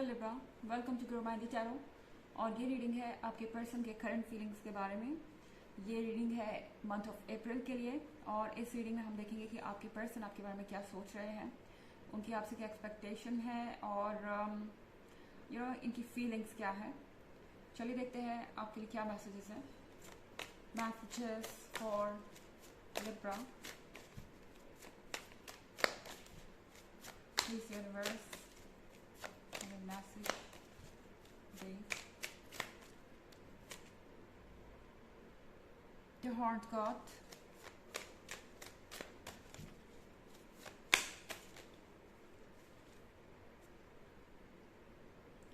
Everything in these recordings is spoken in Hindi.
Hello Libra, welcome to Grow Mind Tarot. और ये रीडिंग है आपके पर्सन के करंट फीलिंग्स के बारे में। ये रीडिंग है मंथ ऑफ अप्रैल के लिए और इस रीडिंग में हम देखेंगे कि आपके पर्सन आपके बारे में क्या सोच रहे हैं, उनकी आपसे क्या एक्सपेक्टेशन है और इनकी फीलिंग्स क्या है। चलिए देखते हैं आपके लिए क्या मैसेजेस हैं। Messages for Libra, please universe message today. The Horned God,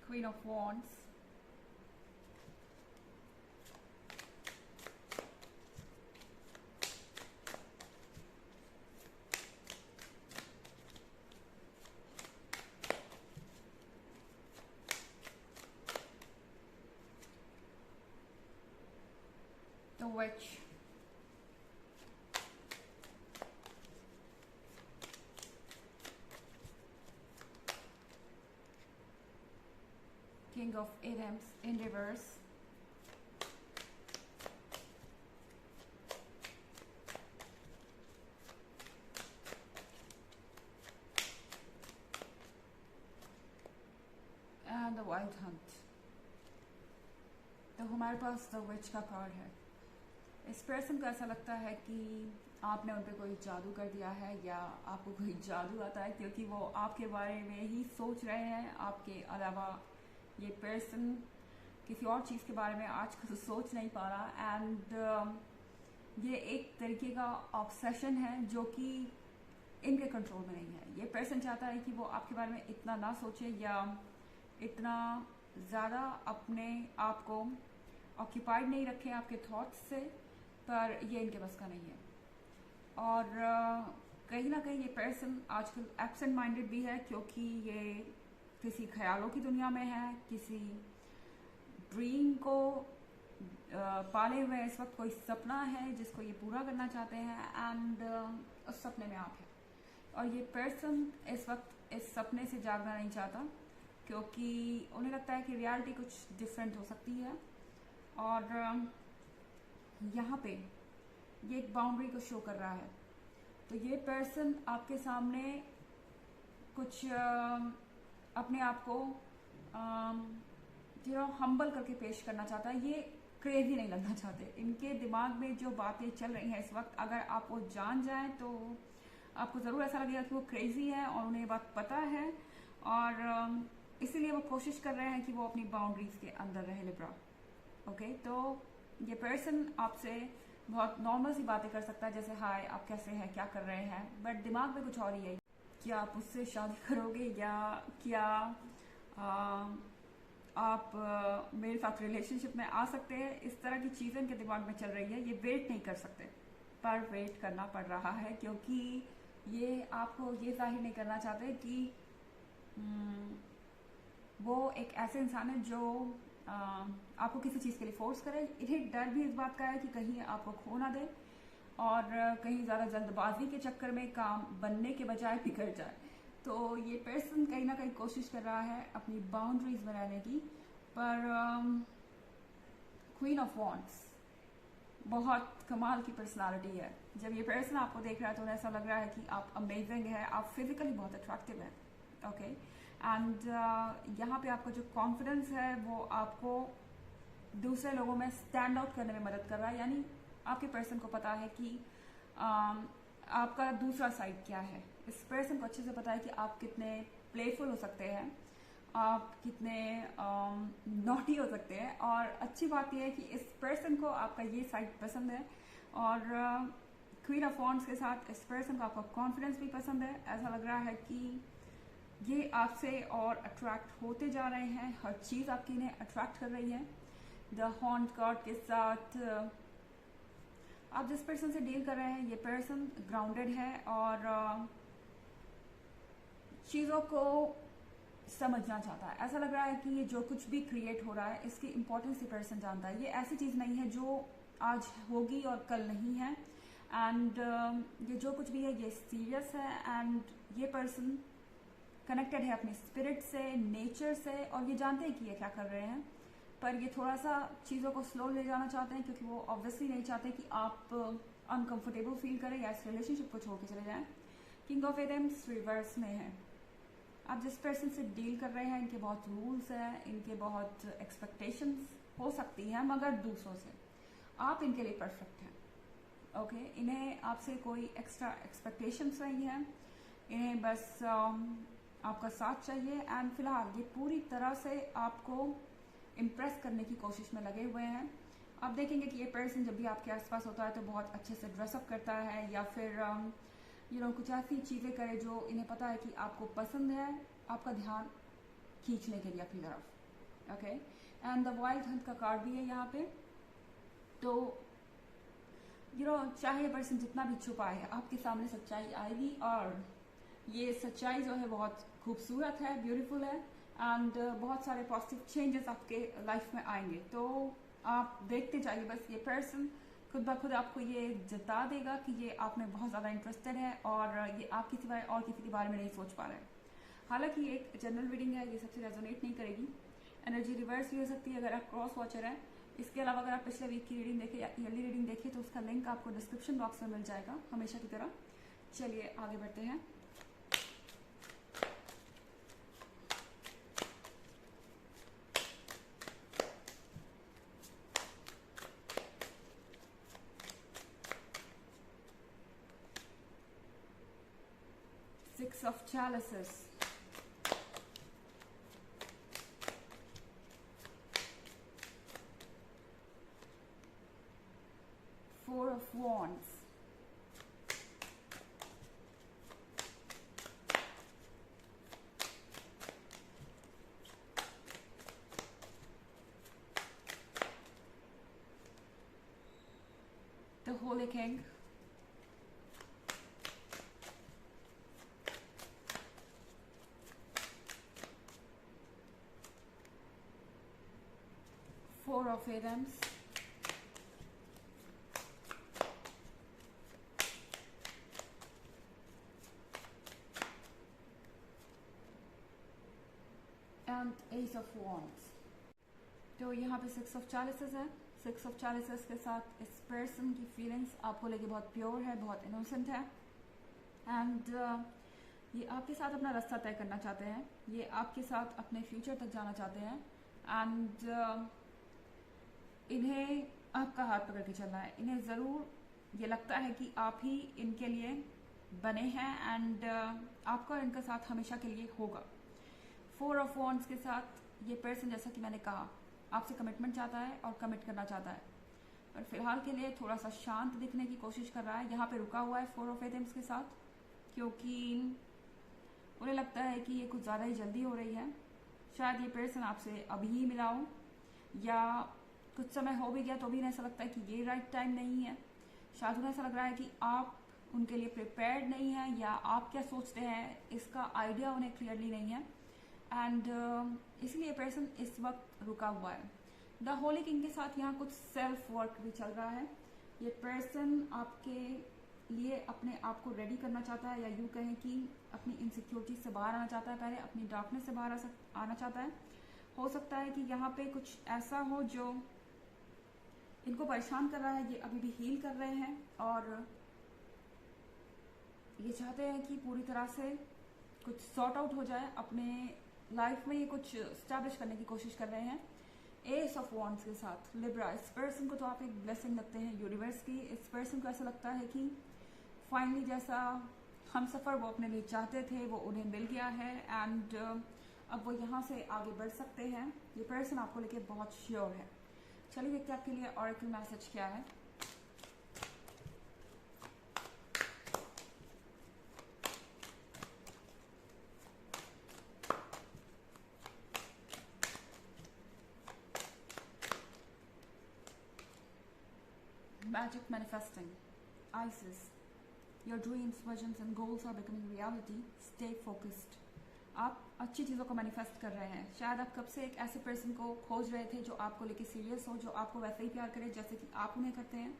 Queen of Wands, the Witch, King of Items in reverse, and the Wild Hunt। तो हमारे पास द विच का कार्ड है। इस पर्सन को ऐसा लगता है कि आपने उन पर कोई जादू कर दिया है या आपको कोई जादू आता है, क्योंकि वो आपके बारे में ही सोच रहे हैं। आपके अलावा ये पर्सन किसी और चीज़ के बारे में आजकल सोच नहीं पा रहा। एंड ये एक तरीके का ऑब्सेशन है जो कि इनके कंट्रोल में नहीं है। ये पर्सन चाहता है कि वो आपके बारे में इतना ना सोचे या इतना ज़्यादा अपने आप को ऑक्यूपाइड नहीं रखें आपके थॉट्स से, पर ये इनके बस का नहीं है। और कहीं ना कहीं ये पर्सन आजकल एब्सेंट माइंडेड भी है, क्योंकि ये किसी ख्यालों की दुनिया में है, किसी ड्रीम को पाले हुए इस वक्त कोई सपना है जिसको ये पूरा करना चाहते हैं। एंड उस सपने में आप हैं और ये पर्सन इस वक्त इस सपने से जागना नहीं चाहता, क्योंकि उन्हें लगता है कि रियलिटी कुछ डिफरेंट हो सकती है। और यहाँ पे ये एक बाउंड्री को शो कर रहा है। तो ये पर्सन आपके सामने कुछ अपने आप को हम्बल करके पेश करना चाहता है। ये क्रेजी नहीं लगना चाहते। इनके दिमाग में जो बातें चल रही हैं इस वक्त, अगर आप वो जान जाएं तो आपको ज़रूर ऐसा लगेगा कि वो क्रेजी है और उन्हें ये बात पता है। और इसीलिए वो कोशिश कर रहे हैं कि वो अपनी बाउंड्रीज के अंदर रहे लिब्रा। ओके, तो ये पर्सन आपसे बहुत नॉर्मल सी बातें कर सकता है, जैसे हाय आप कैसे हैं, क्या कर रहे हैं, बट दिमाग में कुछ और ही है। क्या आप उससे शादी करोगे या क्या आप मेरे साथ रिलेशनशिप में आ सकते हैं, इस तरह की चीज़ें इनके दिमाग में चल रही है। ये वेट नहीं कर सकते, पर वेट करना पड़ रहा है, क्योंकि ये आपको ये जाहिर नहीं करना चाहते कि वो एक ऐसे इंसान है जो आपको किसी चीज़ के लिए फोर्स करे। इन्हें डर भी इस बात का है कि कहीं आपको खो ना दे और कहीं ज़्यादा जल्दबाजी के चक्कर में काम बनने के बजाय बिगड़ जाए। तो ये पर्सन कहीं ना कहीं कोशिश कर रहा है अपनी बाउंड्रीज बनाने की। पर क्वीन ऑफ वॉन्ड्स बहुत कमाल की पर्सनालिटी है। जब ये पर्सन आपको देख रहा है तो उन्हें ऐसा लग रहा है कि आप अमेजिंग है, आप फिजिकली बहुत अट्रैक्टिव है। ओके, एंड यहाँ पे आपका जो कॉन्फिडेंस है वो आपको दूसरे लोगों में स्टैंड आउट करने में मदद कर रहा है। यानी आपके पर्सन को पता है कि आपका दूसरा साइड क्या है। इस पर्सन को अच्छे से पता है कि आप कितने प्लेफुल हो सकते हैं, आप कितने नॉटी हो सकते हैं। और अच्छी बात यह है कि इस पर्सन को आपका ये साइड पसंद है। और क्वीन ऑफ वॉन्ड्स के साथ इस पर्सन को आपका कॉन्फिडेंस भी पसंद है। ऐसा लग रहा है कि ये आपसे और अट्रैक्ट होते जा रहे हैं, हर चीज़ आपकी इन्हें अट्रैक्ट कर रही है। द हॉन्ट कार्ड के साथ आप जिस पर्सन से डील कर रहे हैं ये पर्सन ग्राउंडेड है और चीज़ों को समझना चाहता है। ऐसा लग रहा है कि ये जो कुछ भी क्रिएट हो रहा है इसकी इम्पोर्टेंस ये पर्सन जानता है। ये ऐसी चीज़ नहीं है जो आज होगी और कल नहीं है। एंड ये जो कुछ भी है ये सीरियस है। एंड ये पर्सन कनेक्टेड है अपने स्पिरिट से, नेचर से, और ये जानते हैं कि ये क्या कर रहे हैं, पर ये थोड़ा सा चीज़ों को स्लो ले जाना चाहते हैं क्योंकि वो ऑब्वियसली नहीं चाहते कि आप अनकंफर्टेबल फील करें या इस रिलेशनशिप को छोड़ के चले जाएं। किंग ऑफ एडेम्स रिवर्स में है। आप जिस पर्सन से डील कर रहे हैं, इनके बहुत रूल्स हैं, इनके बहुत एक्सपेक्टेशंस हो सकती हैं, मगर दूसरों से आप इनके लिए परफेक्ट हैं। ओके, इन्हें आपसे कोई एक्स्ट्रा एक्सपेक्टेशंस नहीं है, इन्हें बस आपका साथ चाहिए। एंड फिलहाल ये पूरी तरह से आपको इम्प्रेस करने की कोशिश में लगे हुए हैं। आप देखेंगे कि ये पर्सन जब भी आपके आसपास होता है तो बहुत अच्छे से ड्रेसअप करता है या फिर कुछ ऐसी चीज़ें करे जो इन्हें पता है कि आपको पसंद है, आपका ध्यान खींचने के लिए अपनी तरफ। Okay, and the wild Hunt का कार्ड भी है यहाँ पे। तो चाहे ये पर्सन जितना भी छुपा है, आपके सामने सच्चाई आएगी, और ये सच्चाई जो है बहुत खूबसूरत है, ब्यूटीफुल है, एंड बहुत सारे पॉजिटिव चेंजेस आपके लाइफ में आएंगे। तो आप देखते जाइए, बस ये पर्सन खुद ब खुद आपको ये जता देगा कि ये आप में बहुत ज़्यादा इंटरेस्टेड है और ये आपके सिवाय और किसी के बारे में नहीं सोच पा रहे हैं। हालांकि ये एक जनरल रीडिंग है, ये सबसे रेजोनेट नहीं करेगी, एनर्जी रिवर्स भी हो सकती है अगर आप क्रॉस वॉचर हैं। इसके अलावा अगर आप पिछले वीक की रीडिंग देखें या ईयरली रीडिंग देखें तो उसका लिंक आपको डिस्क्रिप्शन बॉक्स में मिल जाएगा, हमेशा की तरह। चलिए आगे बढ़ते हैं। Six of Chalices, Four of Wands, the Holy King, Four of Wands, and Ace of Wands। तो यहाँ पे सिक्स ऑफ चालिसेस है। सिक्स ऑफ चालिसेस के साथ इस पर्सन की फीलिंग्स आपको लेके बहुत प्योर है, बहुत इनोसेंट है, एंड ये आपके साथ अपना रास्ता तय करना चाहते हैं, ये आपके साथ अपने फ्यूचर तक जाना चाहते हैं, एंड इन्हें आपका हाथ पकड़ के चलना है। इन्हें ज़रूर ये लगता है कि आप ही इनके लिए बने हैं, एंड आपका और इनका साथ हमेशा के लिए होगा। फोर ऑफ वॉन्ड्स के साथ ये पर्सन, जैसा कि मैंने कहा, आपसे कमिटमेंट चाहता है और कमिट करना चाहता है, पर फिलहाल के लिए थोड़ा सा शांत दिखने की कोशिश कर रहा है। यहाँ पे रुका हुआ है फोर ऑफ एथम्स के साथ, क्योंकि उन्हें लगता है कि ये कुछ ज़्यादा ही जल्दी हो रही है। शायद ये पर्सन आपसे अभी ही मिला हो, या कुछ समय हो भी गया तो भी इन्हें ऐसा लगता है कि ये राइट टाइम नहीं है। शायद उन्हें ऐसा लग रहा है कि आप उनके लिए प्रिपेयर्ड नहीं हैं, या आप क्या सोचते हैं इसका आइडिया उन्हें क्लियरली नहीं है, एंड इसलिए पर्सन इस वक्त रुका हुआ है। द होली किंग के साथ यहाँ कुछ सेल्फ वर्क भी चल रहा है। ये पर्सन आपके लिए अपने आप को रेडी करना चाहता है, या यूँ कहें कि अपनी इनसिक्योरिटी से बाहर आना चाहता है, पहले अपनी डार्कनेस से बाहर आना चाहता है। हो सकता है कि यहाँ पे कुछ ऐसा हो जो इनको परेशान कर रहा है, ये अभी भी हील कर रहे हैं, और ये चाहते हैं कि पूरी तरह से कुछ सॉर्ट आउट हो जाए अपने लाइफ में, ये कुछ स्टैब्लिश करने की कोशिश कर रहे हैं। एस ऑफ वॉन्ड्स के साथ लिब्रा, इस पर्सन को तो आप एक ब्लेसिंग लगते हैं यूनिवर्स की। इस पर्सन को ऐसा लगता है कि फाइनली जैसा हम सफ़र वो अपने लिए चाहते थे वो उन्हें मिल गया है, एंड अब वो यहाँ से आगे बढ़ सकते हैं। ये पर्सन आपको लेके बहुत श्योर है। चलिए देखते हैं आपके लिए ऑरेकल मैसेज क्या है। Magic manifesting. Isis. Your dreams, visions and goals are becoming reality. Stay focused. आप अच्छी चीज़ों को मैनिफेस्ट कर रहे हैं। शायद आप कब से एक ऐसे पर्सन को खोज रहे थे जो आपको लेके सीरियस हो, जो आपको वैसे ही प्यार करे जैसे कि आप उन्हें करते हैं।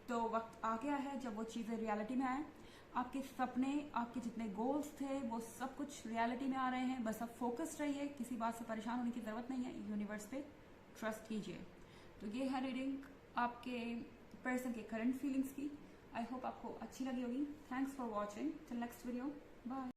तो वक्त आ गया है जब वो चीज़ें रियलिटी में आए। आपके सपने, आपके जितने गोल्स थे वो सब कुछ रियलिटी में आ रहे हैं। बस आप फोकस्ड रहिए, किसी बात से परेशान होने की ज़रूरत नहीं है, यूनिवर्स पे ट्रस्ट कीजिए। तो ये है रीडिंग आपके पर्सन के करंट फीलिंग्स की। आई होप आपको अच्छी लगी होगी। Thanks for watching. Till next video, bye.